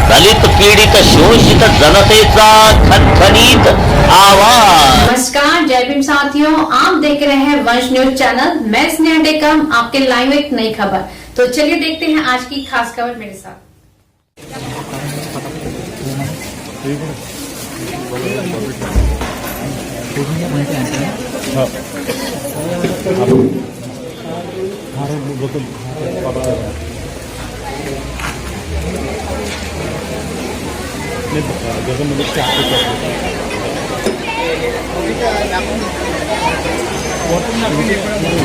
दलित पीडित शोषित जनतेचा खनखनीत आवाज। नमस्कार, जय भीम साथियों, आप देख रहे हैं वंश न्यूज चैनल। मैं स्नेहा टेकम, आपके लाइव एक नई खबर। तो चलिए देखते हैं आज की खास खबर मेरे साथ।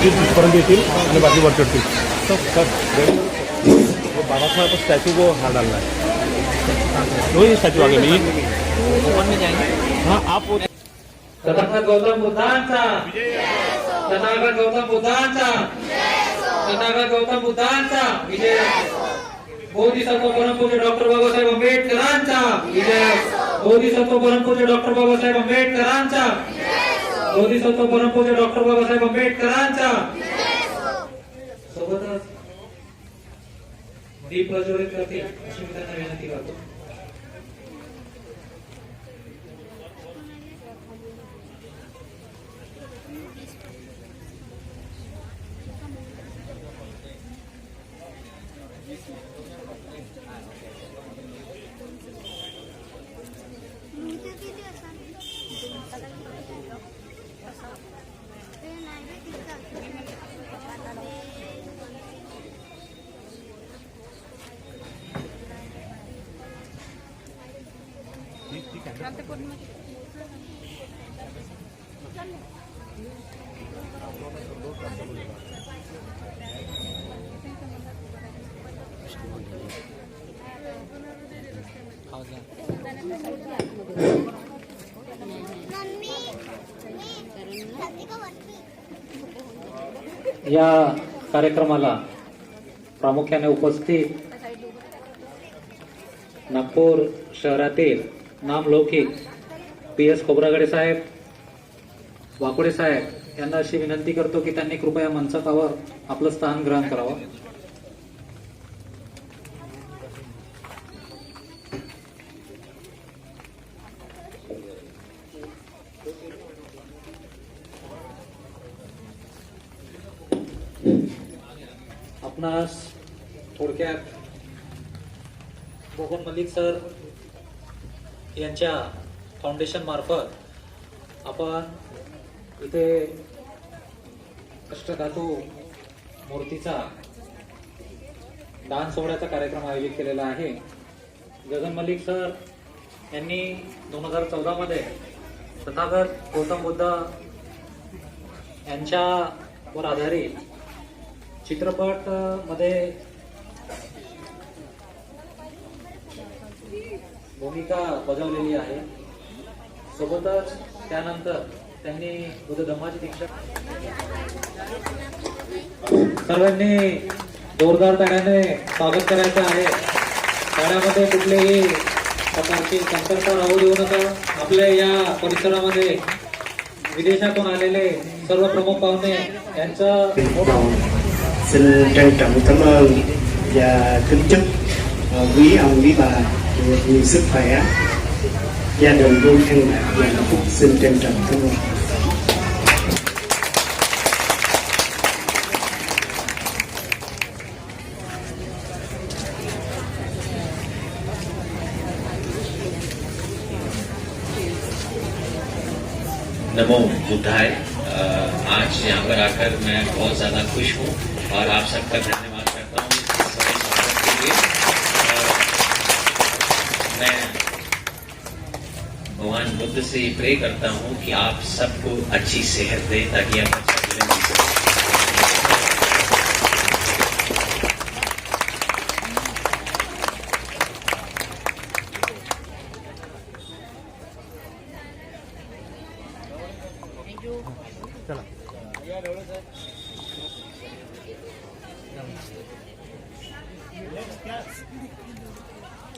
तिथपर्यंत येतील आणि बाकी वर चढतील बाबासाहेब स्टॅच्यू को हार डालना है। वही स्टॅच्यू आगे नहीं ओपन में जाएंगे। हाँ आप तथागत गौतम बुद्धांचा तथागत गौतम बुद्धांचा तथागत गौतम बुद्धांचा विजय। बोधिसत्व परमपूज्य डॉक्टर बाबासाहेब आंबेडकरांचा विजय। बोधिसत्व परमपूज्य डॉक्टर बाबासाहेब आंबेडकरांचा बोधिसत्व परमपूज्य डॉक्टर बाबासाहेब आंबेडकरांचा। सोबतच दीप प्रज्वलित करते अशी मी त्यांना विनंती करतो। या कार्यक्रमाला प्रामुख्याने उपस्थित नागपूर शहरातील नामलौकिक PS खोब्रागडे साहेब, वाकोडे साहेब यांना अशी विनंती करतो की त्यांनी कृपया मंचावर आपलं स्थान ग्रहण करावं। आपणास थोडक्यात मोहन मलिक सर यांच्या फाउंडेशन मार्फत आपण इथे अष्टधातू मूर्तीचा दान सोहळ्याचा कार्यक्रम आयोजित केलेला आहे। गगन मलिक सर यांनी 2014 मध्ये तथागत गौतम बुद्ध यांच्यावर आधारित चित्रपट मध्ये भूमिका बजावलेली आहे। सोबतच त्यानंतर त्यांनी बुद्ध धम्माची दीक्षा। सर्वांनी जोरदार ताड्याने स्वागत करायचं आहे। ताड्यामध्ये कुठलेही प्रकारची कमतरता राहू देऊ नका। आपल्या या परिसरामध्ये विदेशातून आलेले सर्व प्रमुख पाहुणे यांचं xin trân trọng cảm ơn và kính chúc quý ông quý bà nhiều sức khỏe, gia đình luôn an lạc và hạnh phúc। Xin trân trọng cảm ơn। नमो बुद्धाय। आज यहाँ पर आकर मैं बहुत ज़्यादा खुश हूँ और आप सबका धन्यवाद करता हूँ सभी स्वागत के लिए। मैं भगवान बुद्ध से प्रे करता हूँ कि आप सबको अच्छी सेहत दें ताकि आप अच्छा जीवन जी सकें।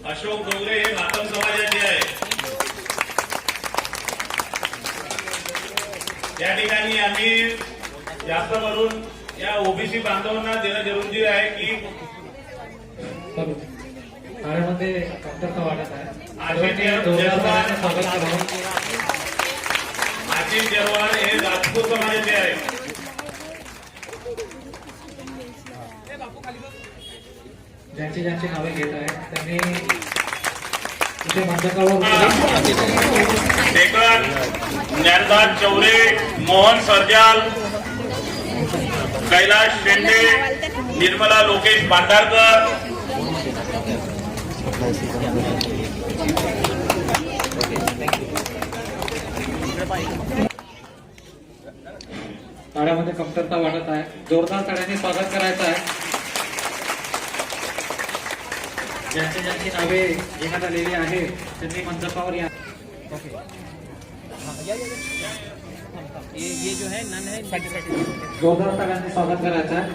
अशोक डोंगरे हे मातम समाजाचे आहे। या ठिकाणी आम्ही जास्त करून या ओबीसी बांधवांना देणं जरुरी आहे की ताळ्यामध्ये कमतरता वाटत आहे. आशिष जोरदार ताळ्याने स्वागत करावं. आशिष जरवाल हे राजपूत समाजाचे आहे. ज्यांची नावे घेत आहेत त्यांनी इथे मंडपावर शेखर ज्ञानदास चौरे, मोहन सरजाल, कैलाश शेंडे, निर्मला लोकेश भांडारकर, ताळ्यामध्ये कमतरता वाटत आहे. जोरदार ताळ्याने स्वागत करायचं आहे. ज्यांची नावे घेण्यात आलेली आहे त्यांनी मंडपावर या. जोरदार ताळ्याने स्वागत करायचं आहे.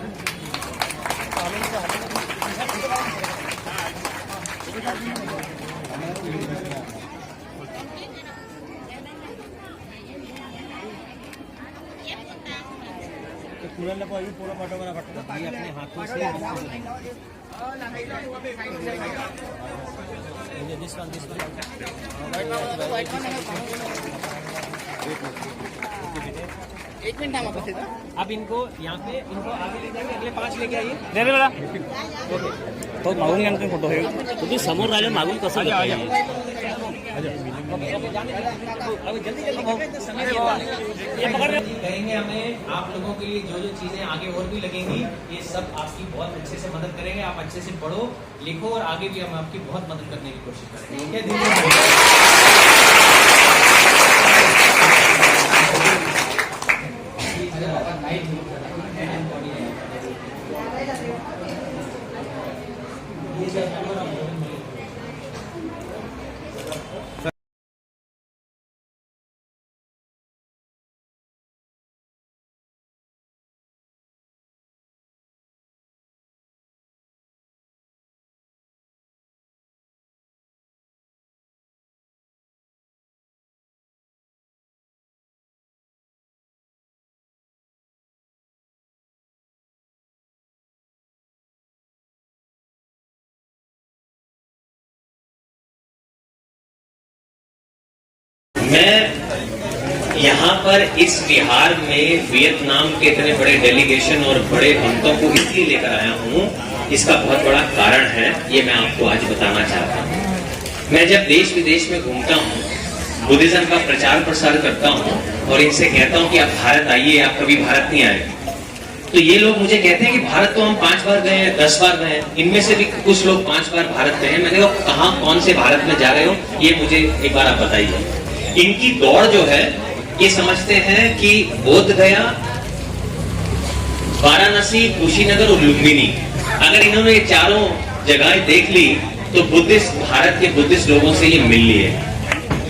एक मिनट हम आप इनको यहाँ पे इनको आगे ले जाएंगे, अगले 5 लेके आइए. दे दे बेटा. तो मागून घ्या ना फोटो. तुम्ही समोर राहिले मागून कसं अभी जल्दी ये पकड़ रहे कहेंगे हमें. आप लोगों के लिए जो चीजें आगे और भी लगेंगी ये सब आपकी बहुत अच्छे से मदद करेंगे. आप अच्छे से पढ़ो लिखो और आगे भी हम आपकी बहुत मदद करने की कोशिश करेंगे. ठीक है. मैं यहाँ पर इस बिहार में वियतनाम के इतने बड़े डेलीगेशन और बड़े भक्तों को इसलिए लेकर आया हूँ. इसका बहुत बड़ा कारण है, ये मैं आपको आज बताना चाहता हूँ. मैं जब देश विदेश में घूमता हूँ, बुद्धिज्म का प्रचार प्रसार करता हूँ और इनसे कहता हूँ कि आप भारत आइए, आप कभी भारत नहीं आए, तो ये लोग मुझे कहते हैं कि भारत तो हम 5 बार गए हैं, 10 बार गए हैं. इनमें से भी कुछ लोग 5 बार भारत गए हैं. मैंने कहा कहाँ कौन से भारत में जा रहे हो, ये मुझे एक बार आप बताइए. इनकी दौड़ जो है ये समझते हैं कि बोध गया, वाराणसी, कुशीनगर और लुम्बिनी, अगर इन्होंने ये चारों जगहें देख ली तो बुद्धिस्ट भारत के बुद्धिस्ट लोगों से ये मिल लिए.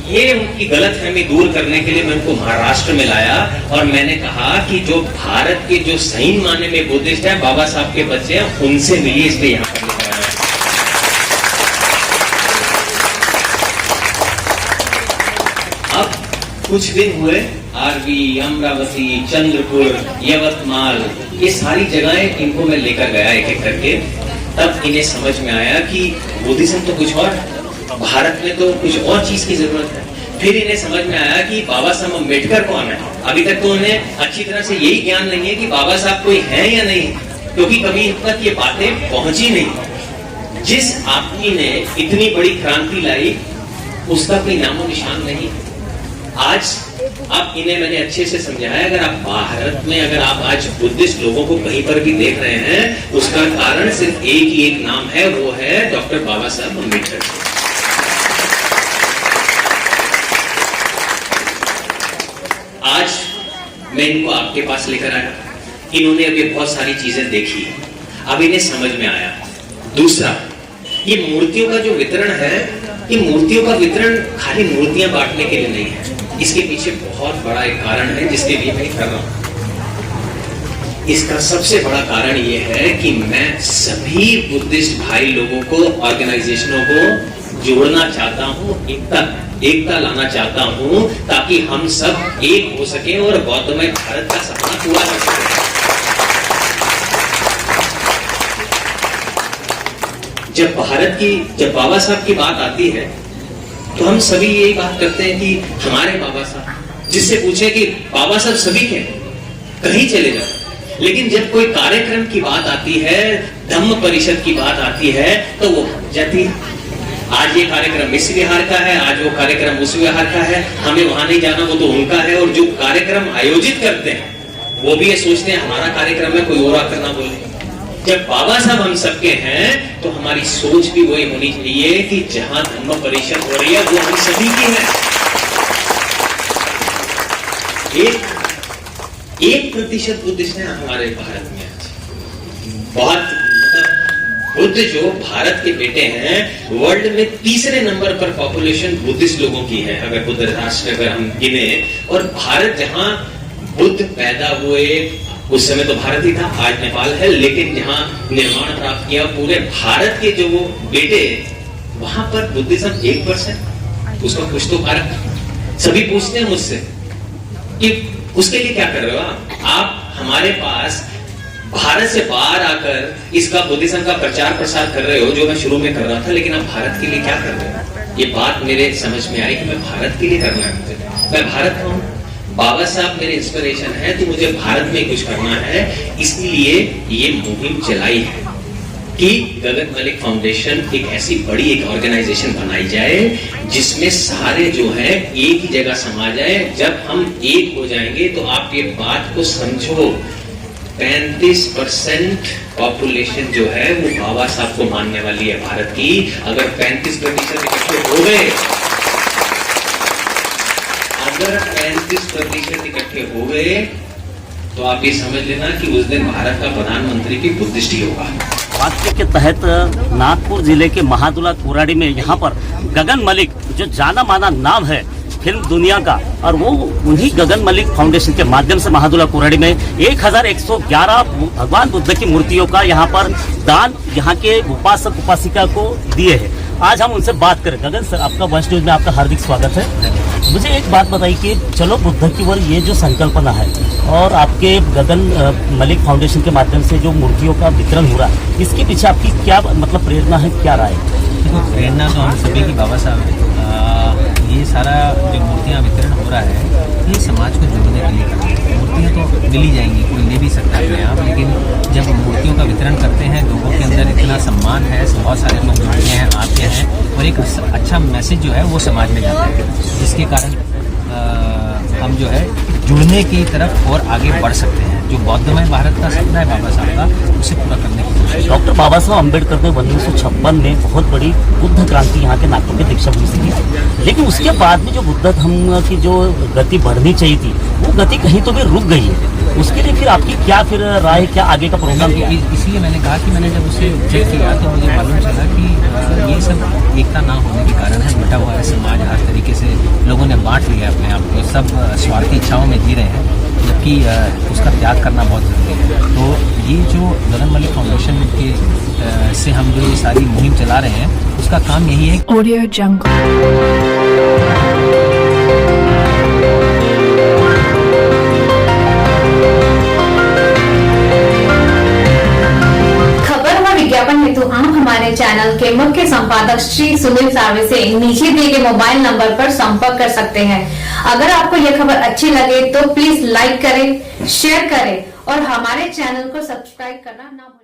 ये उनकी गलतफहमी दूर करने के लिए मैं उनको महाराष्ट्र में लाया और मैंने कहा कि जो भारत के जो सही मायने में बुद्धिस्ट है, बाबा साहब के बच्चे हैं, उनसे मिलिए. इसलिए यहाँ पर लेकर आया. अब कुछ दिन हुए, आरवी, अमरावती, चंद्रपुर, यवतमाल, ये सारी जगहें इनको मैं लेकर गया एक एक करके. तब इन्हें समझ में आया कि बुद्धिज्म तो कुछ और, भारत में तो कुछ और चीज की जरूरत है. फिर इन्हें समझ में आया कि बाबा साहब अम्बेडकर कौन है. अभी तक तो उन्हें अच्छी तरह से यही ज्ञान नहीं है कि बाबा साहब कोई है या नहीं, क्योंकि कभी इन तक ये बातें पहुंची नहीं. जिस आदमी ने इतनी बड़ी क्रांति लाई उसका कोई नामो निशान नहीं. आज अब इन्हें मैंने अच्छे से समझाया, अगर आप भारत में अगर आप आज बुद्धिस्ट लोगों को कहीं पर भी देख रहे हैं, उसका कारण सिर्फ एक ही एक नाम है, वो है डॉक्टर बाबा साहब अम्बेडकर. आज मैं इनको आपके पास लेकर आया. इन्होंने अभी बहुत सारी चीजें देखी, अब इन्हें समझ में आया. दूसरा, ये मूर्तियों का जो वितरण है, ये मूर्तियों का वितरण खाली मूर्तियां बांटने के लिए नहीं है. इसके पीछे बहुत बड़ा एक कारण है जिसके लिए मैं कर रहा हूं. इसका सबसे बड़ा कारण ये है कि मैं सभी बुद्धिस्ट भाई लोगों को, ऑर्गेनाइजेशनों को जोड़ना चाहता हूं, एकता लाना चाहता हूं, ताकि हम सब एक हो सके और गौतमय भारत का सपना पूरा कर सके. जब बाबा साहब की बात आती है तो हम सभी यही बात करते हैं कि हमारे बाबा साहब, जिससे पूछे कि बाबा साहब सभी के कहीं चले जाओ, लेकिन जब कोई कार्यक्रम की बात आती है, धम्म परिषद की बात आती है, तो वो जाती है। आज ये कार्यक्रम इस विहार का है, आज वो कार्यक्रम उस विहार का है, हमें वहां नहीं जाना, वो तो उनका है। और जो कार्यक्रम आयोजित करते हैं वो भी ये सोचते हैं हमारा कार्यक्रम है, कोई और आकर ना बोले। जब बाबा साहब हम सबके हैं तो हमारी सोच भी वही होनी चाहिए कि जहां धम्म परिषद हो रही है वो हम सभी की है। 1% बुद्धिस्ट है हमारे भारत में आज। बहुत बुद्ध जो भारत के बेटे हैं, वर्ल्ड में तीसरे नंबर पर पॉपुलेशन बुद्धिस्ट लोगों की है, अगर बुद्ध राष्ट्र अगर हम गिने। और भारत जहां बुद्ध पैदा हुए उस समय तो भारत ही था, आज नेपाल है, लेकिन जहां निर्माण प्राप्त किया पूरे भारत के जो वो बेटे, वहां पर बुद्धिज्म 1%। उसका कुछ तो कारण। सभी पूछते हैं मुझसे कि उसके लिए क्या कर रहे हो आप हमारे पास भारत से बाहर आकर इसका बुद्धिज्म का प्रचार प्रसार कर रहे हो, जो मैं शुरू में कर रहा था, लेकिन आप भारत के लिए क्या कर रहे हो? ये बात मेरे समझ में आई कि मैं भारत के लिए करना है, मुझे मैं भारत का हूं, बाबा साहब मेरे इंस्पिरेशन है, तो मुझे भारत में कुछ करना है। इसलिए ये मुहिम चलाई है कि गगन मलिक फाउंडेशन एक ऐसी बड़ी एक ऑर्गेनाइजेशन बनाई जाए जिसमें सारे जो है एक ही जगह समा जाए। जब हम एक हो जाएंगे तो आप ये बात को समझो, 35% पॉपुलेशन जो है वो बाबा साहब को मानने वाली है भारत की। अगर 35% इकट्ठे हो गए, अगर 35% इकट्ठे हो गए तो आप ये समझ लेना कि उस दिन भारत का प्रधानमंत्री भी बुद्धिस्ट ही होगा। वाक्य के तहत नागपुर जिले के महादुला कोराडी में यहाँ पर गगन मलिक जो जाना माना नाम है फिल्म दुनिया का, और वो उन्हीं गगन मलिक फाउंडेशन के माध्यम से महादुला कोराडी में 1111 भगवान बुद्ध की मूर्तियों का यहाँ पर दान यहाँ के उपासक उपासिका को दिए हैं। आज हम उनसे बात करें। गगन सर, आपका वंश न्यूज में आपका हार्दिक स्वागत है। मुझे एक बात बताइए कि चलो बुद्ध की ओर ये जो संकल्पना है और आपके गगन मलिक फाउंडेशन के माध्यम से जो मूर्तियों का वितरण हो रहा है, इसके पीछे आपकी क्या मतलब प्रेरणा है, क्या राय है? देखो, प्रेरणा तो हम सभी की बाबा साहब है। ये सारा जो मूर्तियाँ वितरण हो रहा है ये समाज को जोड़ने के लिए करते हैं। मूर्तियाँ तो मिल ही जाएंगी, कोई ले भी सकता है आप, लेकिन जब मूर्तियों का वितरण करते हैं लोगों के अंदर इतना सम्मान है, बहुत सारे लोग जुड़ते हैं, आते हैं और एक अच्छा मैसेज जो है वो समाज में जाता है, जिसके कारण हम जो है जुड़ने की तरफ और आगे बढ़ सकते हैं। जो बौद्धमय भारत का सपना है बाबा साहब का, उसे पूरा करने की कोशिश। डॉक्टर बाबा साहब अम्बेडकर ने 1956 में बहुत बड़ी बुद्ध क्रांति यहाँ के नागपुर के दीक्षा भूमि से की, लेकिन उसके बाद में जो बुद्ध धम्म की जो गति बढ़नी चाहिए थी वो गति कहीं तो भी रुक गई है। उसके लिए फिर आपकी क्या फिर राय, क्या आगे का प्रोग्राम? इसलिए मैंने कहा कि मैंने जब उसे चेक किया तो मुझे मालूम चला कि ये सब एकता ना होने के कारण है, बटा हुआ है समाज, हर तरीके से लोगों ने बांट लिया अपने आप को, सब स्वार्थी इच्छाओं में जी रहे हैं, जबकि उसका त्याग करना बहुत जरूरी है। तो ये जो गगन मलिक फाउंडेशन के से हम जो ये सारी मुहिम चला रहे हैं उसका काम यही है। ऑडियो जंगल। विज्ञापन हेतु आप हमारे चैनल के मुख्य संपादक श्री सुनील सावे से नीचे दिए गए मोबाइल नंबर पर संपर्क कर सकते हैं। अगर आपको यह खबर अच्छी लगे तो प्लीज लाइक करें, शेयर करें और हमारे चैनल को सब्सक्राइब करना ना भूलें।